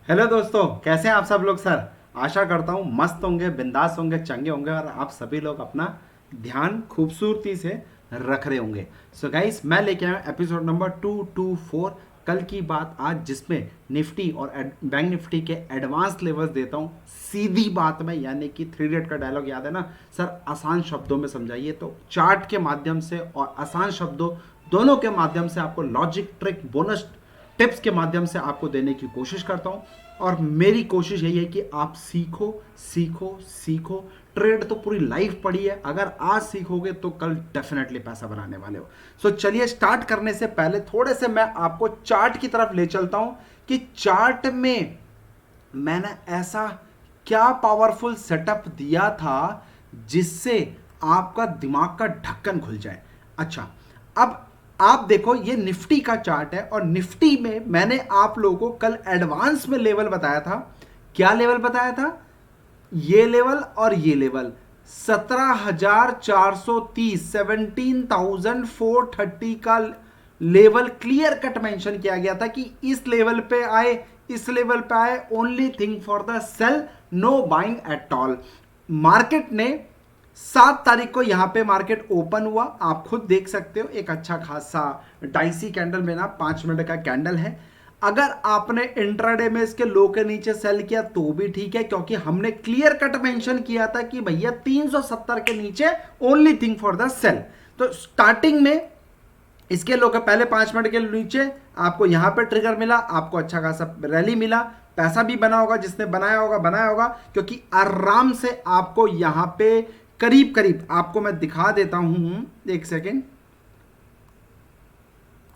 Hello दोस्तों, कैसे हैं आप सब लोग। सर आशा करता हूँ मस्त होंगे, बिंदास होंगे, चंगे होंगे और आप सभी लोग अपना ध्यान खूबसूरती से रख रहे होंगे। सो गाइस, मैं लेके आया एपिसोड नंबर 224 कल की बात आज, जिसमें निफ्टी और बैंक निफ्टी के एडवांस लेवल्स देता हूँ सीधी बात में, यानी कि थ्री इडियट का डायलॉग याद है ना सर, आसान शब्दों में समझाइए। तो चार्ट के माध्यम से और आसान शब्दों दोनों के माध्यम से आपको लॉजिक, ट्रिक, बोनस टिप्स के माध्यम से आपको देने की कोशिश करता हूं। और मेरी कोशिश यही है कि आप सीखो सीखो सीखो। ट्रेड तो पूरी लाइफ पड़ी है, अगर आज सीखोगे तो कल डेफिनेटली पैसा बनाने वाले हो। सो चलिए, स्टार्ट करने से पहले थोड़े से मैं आपको चार्ट की तरफ ले चलता हूं कि चार्ट में मैंने ऐसा क्या पावरफुल सेटअप दिया था जिससे आपका दिमाग का ढक्कन खुल जाए। अच्छा, अब आप देखो, ये निफ्टी का चार्ट है और निफ्टी में मैंने आप लोगों को कल एडवांस में लेवल बताया था। क्या लेवल बताया था? ये लेवल और ये लेवल 17,430, 17,430 का लेवल क्लियर कट मेंशन किया गया था कि इस लेवल पे आए, इस लेवल पे आए, only thing for the sale, no buying at all. Market ने 7 तारीख को यहां पे मार्केट ओपन हुआ, आप खुद देख सकते हो, एक अच्छा खासा डाइसी कैंडल में ना 5 मिनट का कैंडल है। अगर आपने इंट्राडे में इसके लो के नीचे सेल किया तो भी ठीक है, क्योंकि हमने क्लियर कट मेंशन किया था कि भैया 370 के नीचे only thing for the sale. तो स्टार्टिंग में इसके लो के पहले 5 मिनट के नीचे आपको यहां पे ट्रिगर मिला, आपको अच्छा खासा रैली मिला, पैसा भी बना होगा, जिसने बनाया होगा, क्योंकि आराम से आपको यहां पे करीब करीब आपको मैं दिखा देता हूं, एक सेकेंड।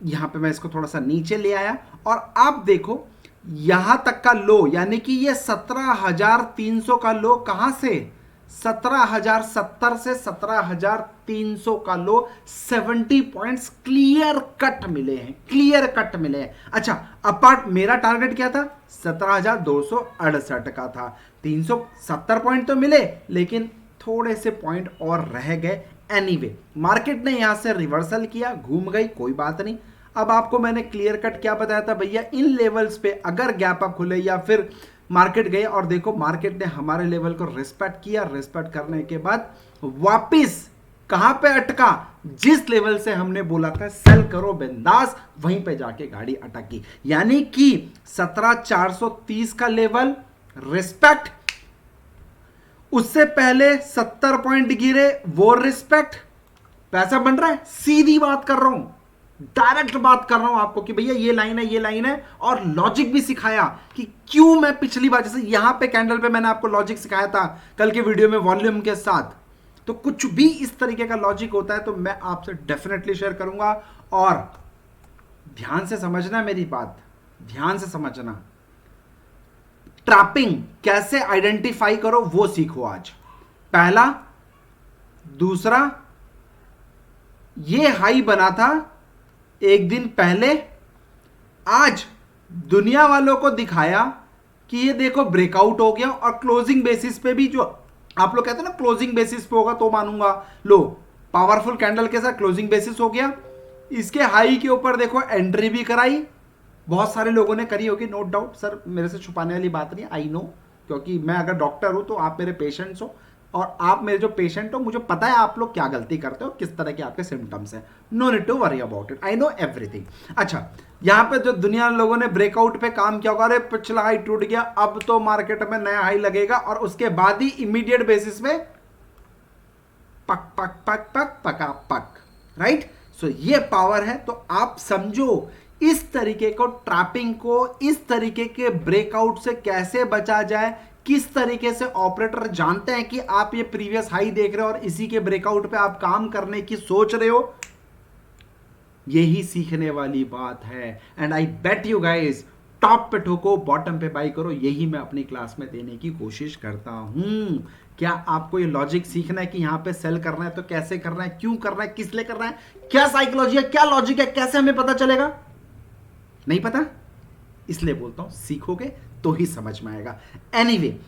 यहां पे मैं इसको थोड़ा सा नीचे ले आया और आप देखो यहां तक का लो, यानी कि ये 17,300 का लो, कहां से 17,070 से 17,300 का लो, 70 पॉइंट्स क्लियर कट मिले हैं, क्लियर कट मिले हैं। अच्छा, अपार्ट मेरा टारगेट क्या था? 17,268 का था। 370 पॉइंट तो मिले, लेकिन थोड़े से पॉइंट और रह गए। एनीवे, मार्केट ने यहां से रिवर्सल किया, घूम गई, कोई बात नहीं। अब आपको मैंने क्लियर कट क्या बताया था, भैया इन लेवल्स पे अगर गैप अप खुले या फिर मार्केट गए, और देखो मार्केट ने हमारे लेवल को रिस्पेक्ट किया, रिस्पेक्ट करने के बाद वापिस कहां पे अटका? जिस लेवल से हमने बोला था सेल करो बिंदास, वहीं पे जाके गाड़ी अटकी। यानी कि 17,430 का लेवल रिस्पेक्ट, उससे पहले 70 पॉइंट गिरे, वो रिस्पेक्ट, पैसा बन रहा है। सीधी बात कर रहा हूं, डायरेक्ट बात कर रहा हूं आपको कि भैया ये लाइन है, ये लाइन है, और लॉजिक भी सिखाया कि क्यों मैं पिछली बार, जैसे यहां पे कैंडल पे मैंने आपको लॉजिक सिखाया था कल के वीडियो में वॉल्यूम के साथ, तो कुछ भी इस तरीके का लॉजिक होता है तो मैं आपसे डेफिनेटली शेयर करूंगा। और ध्यान से समझना मेरी बात, ध्यान से समझना। ट्रैपिंग कैसे आइडेंटिफाई करो वो सीखो आज। पहला, दूसरा, ये हाई बना था एक दिन पहले, आज दुनिया वालों को दिखाया कि ये देखो ब्रेकआउट हो गया, और क्लोजिंग बेसिस पे भी, जो आप लोग कहते हैं ना क्लोजिंग बेसिस पे होगा तो मानूंगा, लो पावरफुल कैंडल के साथ क्लोजिंग बेसिस हो गया। इसके हाई के ऊपर देखो एंट्री भी कराई, बहुत सारे लोगों ने करी होगी, नो डाउट। सर मेरे से छुपाने वाली बात नहीं, आई नो, क्योंकि मैं अगर डॉक्टर हूं तो आप मेरे पेशेंट्स हो, और आप मेरे जो पेशेंट हो, मुझे पता है आप लोग क्या गलती करते हो, किस तरह के आपके सिम्टम्स हैं। No need to worry about it, I know everything. अच्छा, यहां पे जो दुनिया लोगों ने ब्रेकआउट पे काम किया होगा, अरे पिछला हाई टूट गया, अब तो मार्केट में नया हाई लगेगा, और उसके बाद ही इमीडिएट बेसिस में पक पक पक पक पका पक, राइट। सो ये पावर है। तो आप समझो इस तरीके को, ट्रैपिंग को, इस तरीके के ब्रेकआउट से कैसे बचा जाए, किस तरीके से ऑपरेटर जानते हैं कि आप ये प्रीवियस हाई देख रहे हो और इसी के ब्रेकआउट पे आप काम करने की सोच रहे हो, यही सीखने वाली बात है। And I bet you guys, top पे ठोको, बॉटम पे बाई करो, यही मैं अपनी क्लास में देने की कोशिश करता हूं। क्या आपको ये लॉजिक सीखना है कि यहां पे सेल करना है तो कैसे करना है, क्यों करना है, किस लिए करना है, क्या साइकोलॉजी है, क्या लॉजिक है, कैसे हमें पता चलेगा? नहीं पता? इसलिए बोलता हूं सीखोगे तो ही समझ में आएगा। एनीवे,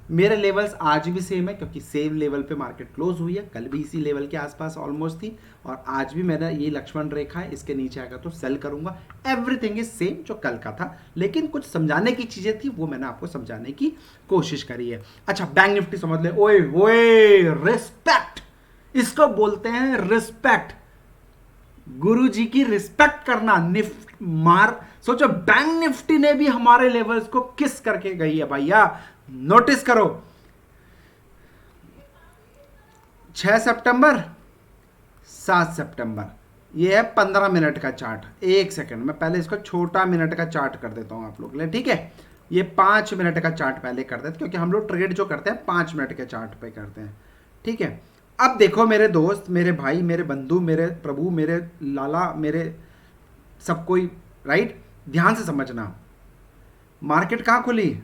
मेरे लेवल्स आज भी सेम है क्योंकि सेम लेवल पे मार्केट क्लोज हुई है, कल भी इसी लेवल के आसपास ऑलमोस्ट थी और आज भी मेरा ये लक्ष्मण रेखा है, इसके नीचे आएगा तो सेल करूंगा। एवरीथिंग इज सेम जो कल का था, लेकिन कुछ समझाने की चीजें थी वो मैंने आपको समझाने की कोशिश करी है। अच्छा बैंक निफ्टी समझ ले, ओए ओए रिस्पेक्ट, इसको बोलते हैं रिस्पेक्ट, गुरु जी की रिस्पेक्ट करना। सोचो बैंक निफ्टी ने भी हमारे लेवल्स को किस करके गई है भैया। नोटिस करो 6 सितंबर 7 सितंबर, ये है 15 मिनट का चार्ट। एक सेकंड मैं पहले इसको छोटा मिनट का चार्ट कर देता हूं आप लोग के लिए, ठीक है। ये 5 मिनट का चार्ट पहले कर देते क्योंकि हम लोग ट्रेड जो करते हैं 5 मिनट के चार्ट पे करते हैं, ठीक है। अब देखो मेरे दोस्त, मेरे भाई, मेरे बंधु, मेरे प्रभु, मेरे लाला, मेरे सब कोई, राइट, ध्यान से समझना। मार्केट कहां खुली?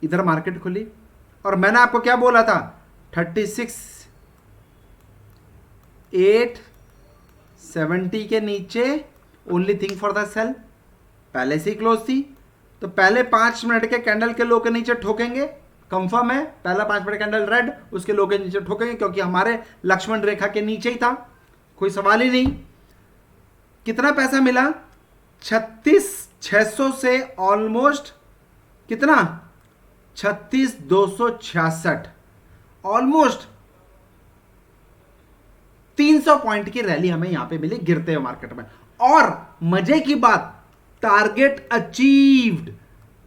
इधर मार्केट खुली और मैंने आपको क्या बोला था? 36,870 के नीचे only thing for the sale, पहले से ही क्लोज थी तो पहले 5 मिनट के कैंडल के लो के नीचे ठोकेंगे, कंफर्म है। पहला 5 मिनट कैंडल रेड, उसके लो के नीचे ठोकेंगे क्योंकि हमारे लक्ष्मण रेखा के नीचे ही था, कोई सवाल ही नहीं। कितना पैसा मिला? 36,600 से ऑलमोस्ट कितना? 36,266, ऑलमोस्ट 300 पॉइंट की रैली हमें यहां पे मिली गिरते हुए मार्केट में। और मजे की बात, टारगेट अचीव्ड।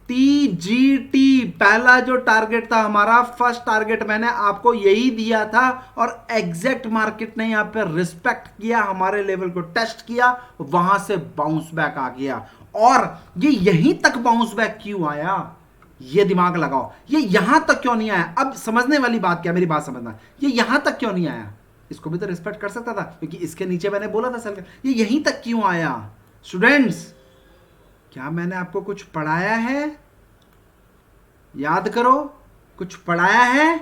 टीजीटी पहला जो टारगेट था हमारा, फर्स्ट टारगेट मैंने आपको यही दिया था और एग्जैक्ट मार्केट ने यहां पे रिस्पेक्ट किया, हमारे लेवल को टेस्ट किया, वहां से बाउंस बैक आ गया। और ये यहीं तक बाउंस बैक क्यों आया, ये दिमाग लगाओ। ये यहां तक क्यों नहीं आया? अब समझने वाली बात क्या, मेरी बात समझना, ये यहां तक क्यों नहीं आया? इसको भी तो रिस्पेक्ट कर सकता था क्योंकि इसके नीचे मैंने बोला था सर, ये यहीं तक क्यों आया? स्टूडेंट्स, क्या मैंने आपको कुछ पढ़ाया है? याद करो, कुछ पढ़ाया है?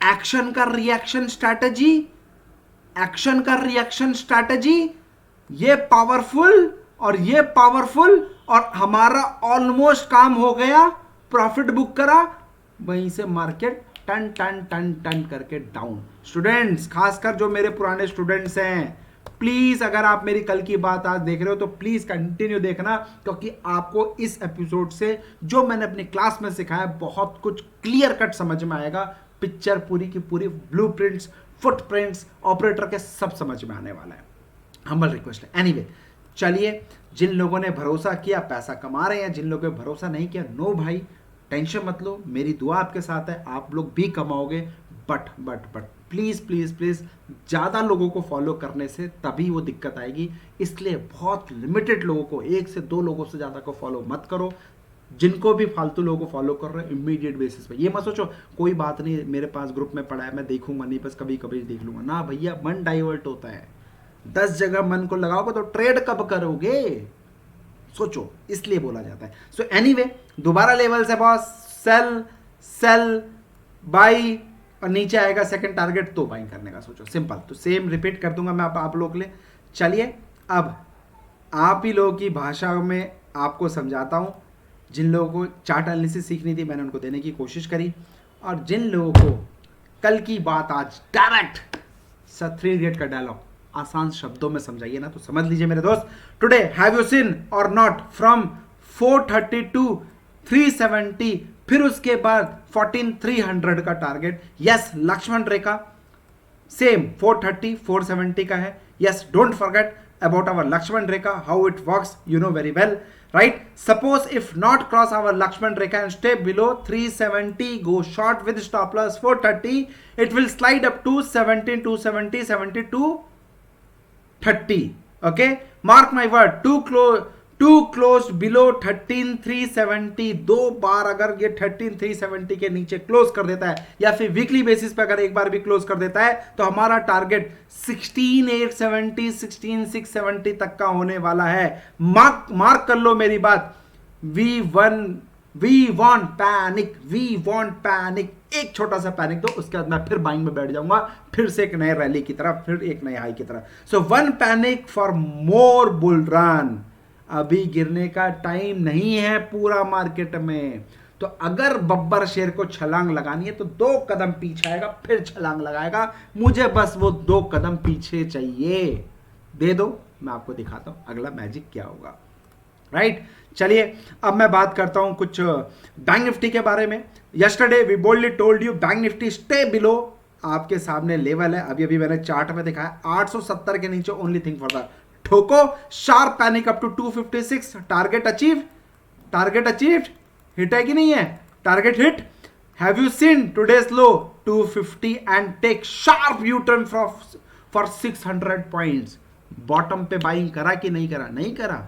एक्शन का रिएक्शन स्ट्रैटेजी, एक्शन का रिएक्शन स्ट्रैटेजी, ये पावरफुल और ये पावरफुल, और हमारा ऑलमोस्ट काम हो गया, प्रॉफिट बुक करा, वहीं से मार्केट टन टन टन टन करके डाउन। स्टूडेंट्स, खासकर जो मेरे पुराने स्टूडेंट्स हैं, प्लीज अगर आप मेरी कल की बात आज देख रहे हो तो प्लीज कंटिन्यू देखना क्योंकि आपको इस एपिसोड से जो मैंने अपनी क्लास में सिखाया बहुत कुछ क्लियर कट समझ में आएगा। पिक्चर पूरी की पूरी, ब्लूप्रिंट्स, फुटप्रिंट्स, ऑपरेटर के सब समझ में आने वाला है। हम्बल रिक्वेस्ट है। एनीवे, चलिए, जिन लोगों ने भरोसा किया पैसा कमा रहे हैं, जिन लोगों ने भरोसा नहीं किया, नो भाई टेंशन मत लो, मेरी दुआ आपके साथ है, आप लोग भी कमाओगे। बट प्लीज प्लीज प्लीज ज्यादा लोगों को फॉलो करने से तभी वो दिक्कत आएगी, इसलिए बहुत लिमिटेड लोगों को, 1 से 2 लोगों से ज्यादा को फॉलो मत करो। जिनको भी फालतू लोगों को फॉलो कर रहे हैं इमीडिएट बेसिस पे, ये मत सोचो कोई बात नहीं मेरे पास ग्रुप में पड़ा है मैं देखूंगा नहीं, बस कभी कभी देख लूंगा ना भैया, मन डाइवर्ट होता है। 10 जगह मन को लगाओगे तो ट्रेड कब करोगे, सोचो, इसलिए बोला जाता है। सो एनीवे, दोबारा लेवल से बॉस, सेल सेल बाई, और नीचे आएगा सेकंड टारगेट तो बाइंग करने का सोचो, सिंपल। तो सेम रिपीट कर दूंगा मैं आप लोगों के लिए। चलिए, अब आप ही लोगों की भाषा में आपको समझाता हूं। जिन लोगों को चार्ट एनालिसिस सीखनी थी मैंने उनको देने की कोशिश करी, और जिन लोगों को कल की बात आज डायरेक्ट 3 इडियट का डायलॉग आसान शब्दों में समझाइए ना, तो समझ लीजिए मेरे दोस्त। टुडे हैव यू सीन और नॉट फ्रॉम 430 टू 370, फिर उसके बाद 14,300 का टारगेट। यस, लक्ष्मण रेखा सेम 430 470 का है। Yes, don't forget about our Lakshman Rekha, how it works, you know very well, right? Suppose if not cross our Lakshman Rekha and stay below 370, go short with stop loss 430, it will slide up to 17, 270, 72, 30. Okay, mark my word, too close below 13,370, 2 बार अगर ये 13,370 के नीचे close कर देता है या फिर weekly basis पे अगर एक बार भी क्लोज कर देता है तो हमारा टारगेट 16,870, 16,670 तक का होने वाला है। मार्क कर लो मेरी बात। वी वॉन्ट पैनिक, एक छोटा सा पैनिक दो, उसके बाद मैं फिर बाइंग में बैठ जाऊंगा, फिर से एक नए रैली की तरफ, फिर एक नए हाई की तरफ। सो 1 panic for more bull run. अभी गिरने का टाइम नहीं है पूरा मार्केट में, तो अगर बब्बर शेर को छलांग लगानी है तो 2 कदम पीछे आएगा, फिर छलांग लगाएगा। मुझे बस वो 2 कदम पीछे चाहिए। दे दो, मैं आपको दिखाता हूं अगला मैजिक क्या होगा। राइट चलिए अब मैं बात करता हूं कुछ बैंक निफ्टी के बारे में। Yesterday we boldly told you Bank Nifty stay below, आपके सामने लेवल है, अभी अभी मैंने चार्ट में दिखाया 870 के नीचे ओनली थिंग फॉर द ठोको, sharp panic up to 256, target achieve, target achieved, hit है कि नहीं है, target hit. Have you seen today's low 250 and take sharp U turn for 600 points. Bottom पे बाइंग करा कि नहीं करा? नहीं करा,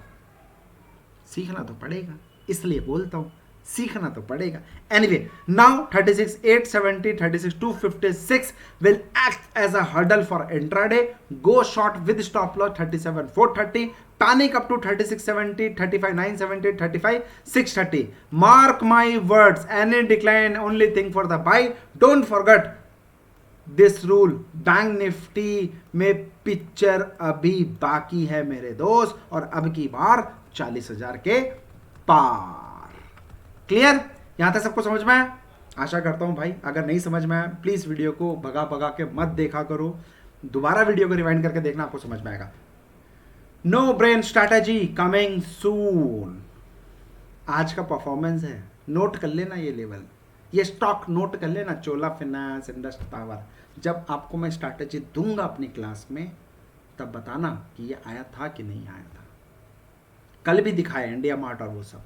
सीखना तो पड़ेगा, इसलिए बोलता हूं सीखना तो पड़ेगा। Anyway now 36,870, 36,256 will act as a hurdle for intraday. Go short with stop loss 37,430, panic up to 36,70, 35,970, 35,630। Mark my words, any decline only thing for the buy. Don't forget this rule, Bank Nifty में picture अभी बाकी है मेरे दोस्त, और अब की बार 40,000 के पार। क्लियर? यहां तक सबको समझ में आया? आशा करता हूं भाई, अगर नहीं समझ में आया प्लीज वीडियो को भगा भगा के मत देखा करो, दोबारा वीडियो को रिवाइंड करके देखना, आपको समझ में आएगा। No brain strategy coming soon. आज का परफॉर्मेंस है, नोट कर लेना ये लेवल, ये स्टॉक नोट कर लेना, चोला फाइनेंस, इंडस टावर। जब आपको मैं स्ट्रैटेजी दूंगा अपनी क्लास में तब बताना कि ये आया था कि नहीं आया था। कल भी दिखाया इंडिया मार्ट और वो सब,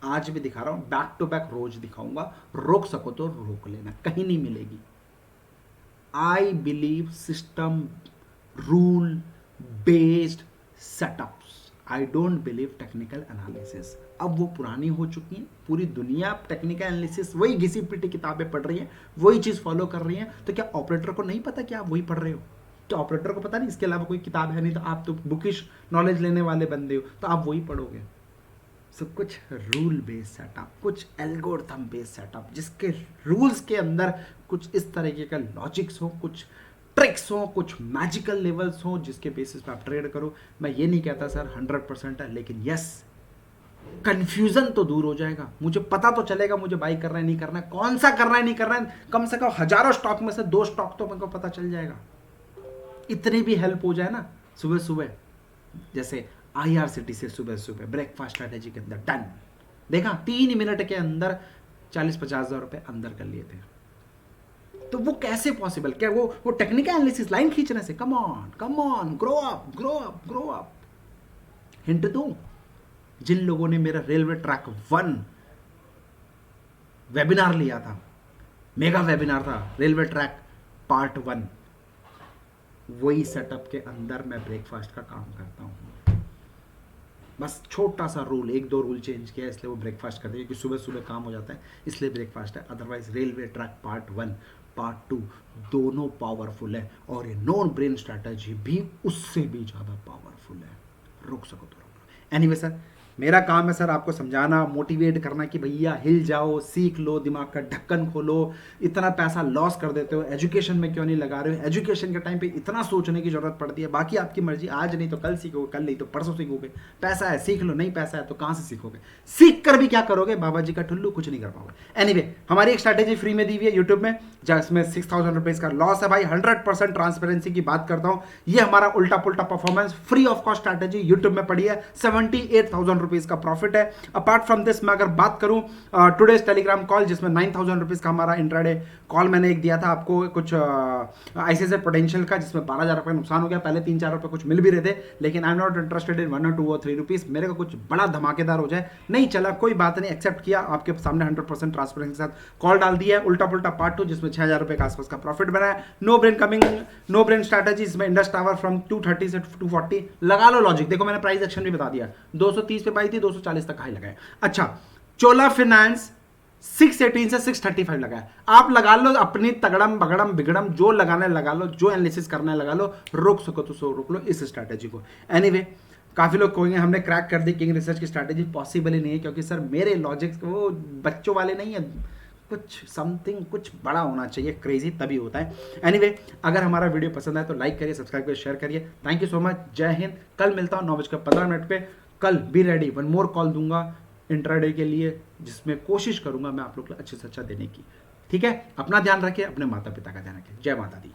आज भी दिखा रहा हूं, बैक टू बैक रोज दिखाऊंगा। रोक सको तो रोक लेना, कहीं नहीं मिलेगी। I believe system rule based setups, I don't believe technical analysis. अब वो पुरानी हो चुकी है, पूरी दुनिया टेक्निकल एनालिसिस वही घिसी पिटी किताबें पढ़ रही है, वही चीज फॉलो कर रही है। तो क्या ऑपरेटर को नहीं पता कि आप वही पढ़ रहे हो? तो ऑपरेटर को पता नहीं इसके अलावा कोई किताब है नहीं, तो आप तो बुकिश नॉलेज लेने वाले बंदे हो, तो आप वही पढ़ोगे। सब कुछ रूल बेस्ड सेटअप, कुछ एल्गोरिथम बेस्ड सेटअप, जिसके रूल्स के अंदर कुछ इस तरीके का लॉजिक्स हो, कुछ ट्रिक्स हो, कुछ मैजिकल लेवल्स हो, जिसके बेसिस पे आप ट्रेड करो। मैं ये नहीं कहता सर 100% है, लेकिन यस कंफ्यूजन तो दूर हो जाएगा। मुझे पता तो चलेगा मुझे बाई करना है नहीं करना है, कौन सा करना है नहीं करना है। कम से कम हजारों स्टॉक में से 2 स्टॉक तो मेरे को पता चल जाएगा। इतनी भी हेल्प हो जाए ना, सुबह सुबह जैसे IRCT से सुबह सुबह ब्रेकफास्ट स्ट्रैटेजी के अंदर डन, देखा 3 मिनट के अंदर 40-50 हज़ार रुपए अंदर कर लिए थे। तो वो कैसे पॉसिबल? क्या वो टेक्निकल एनालिसिस लाइन खींचने से? Come on, grow up, grow up, grow up. Hint दूं, जिन लोगों ने मेरा रेलवे ट्रैक 1 वेबिनार लिया था, मेगा वेबिनार था रेलवे ट्रैक पार्ट 1, वही सेटअप के अंदर मैं ब्रेकफास्ट का काम करता हूं। बस छोटा सा रूल, 1-2 रूल चेंज किया, इसलिए वो ब्रेकफास्ट करते हैं, क्योंकि सुबह सुबह काम हो जाता है, इसलिए ब्रेकफास्ट है। Otherwise railway track part 1 part 2 दोनों पावरफुल है, और ये नॉन ब्रेन स्ट्रैटेजी भी उससे भी ज़्यादा पावरफुल है। रोक सको तो रोक लो। एनीवे सर, मेरा काम है सर आपको समझाना, मोटिवेट करना कि भैया हिल जाओ, सीख लो, दिमाग का ढक्कन खोलो। इतना पैसा लॉस कर देते हो, एजुकेशन में क्यों नहीं लगा रहे हो? एजुकेशन के टाइम पे इतना सोचने की जरूरत पड़ती है। बाकी आपकी मर्जी, आज नहीं तो कल सीखोगे, कल नहीं तो परसों सीखोगे। पैसा है सीख लो, नहीं पैसा है तो कहाँ से सीखोगे? सीख कर भी क्या करोगे? बाबा जी का ठुल्लू, कुछ नहीं कर पाओगे। एनीवे, हमारी एक स्ट्रैटेजी फ्री में दी हुई है यूट्यूब में, जिसमें 6,000 रुपीज का लॉस है भाई। 100% ट्रांसपेरेंसी की बात करता हूँ। ये हमारा उल्टा पुल्टा performance free of cost strategy YouTube में पड़ी है। 78,000 रुपीज का प्रॉफिट है। अपार्ट फ्रॉम दिस मैं अगर बात करूं टुडेज टेलीग्राम कॉल, जिसमें 9,000 रुपीज का हमारा इंट्राडे कॉल मैंने एक दिया था आपको, कुछ ICICI पोटेंशियल का, जिसमें 12,000 रुपए नुकसान हो गया। पहले 3-4 रुपए कुछ मिल भी रहे थे, लेकिन I am not interested in 1 or 2 or 3 rupees. मेरे को कुछ बड़ा धमाकेदार हो जाए, नहीं चला कोई बात नहीं, एक्सेप्ट किया। आपके सामने 100% ट्रांसपेरेंसी के साथ कॉल डाल दिया है। उल्टा पुल्टा पार्ट 2, जिसमें 6,000 रुपए के आसपास का प्रॉफिट बना है। No brain coming, no brain strategy, इसमें इंडस टावर फ्रॉम 230 से 240 लगा लो लॉजिक। देखो मैंने प्राइस एक्शन भी बता दिया, 230 पे पाई थी, 240 तक हाई लगाए। अच्छा, चोला फाइनेंस 618 से 635 लगाया। आप लगा लो अपनी तगड़म बगड़म बिगड़म, जो लगाना है लगा लो, जो एनालिसिस करना है लगा लो, रोक सको तो सो रोक लो इस स्ट्रैटेजी को। एनीवे, काफी लोग कहेंगे हमने क्रैक कर दी किंग रिसर्च की स्ट्रैटेजी। पॉसिबल ही नहीं है, क्योंकि सर मेरे लॉजिक्स वो बच्चों वाले नहीं है, कुछ समथिंग कुछ बड़ा होना चाहिए, क्रेजी, तभी होता है। एनीवे, अगर हमारा वीडियो पसंद आए तो लाइक करिए, सब्सक्राइब करिए, शेयर करिए। थैंक यू सो मच, जय हिंद। कल मिलता हूँ 9:15 पे। कल बी रेडी, 1 मोर कॉल दूंगा इंट्राडे के लिए, जिसमें कोशिश करूंगा मैं आप लोग को अच्छे से अच्छा देने की। ठीक है, अपना ध्यान रखिए, अपने माता पिता का ध्यान रखिए। जय माता दी।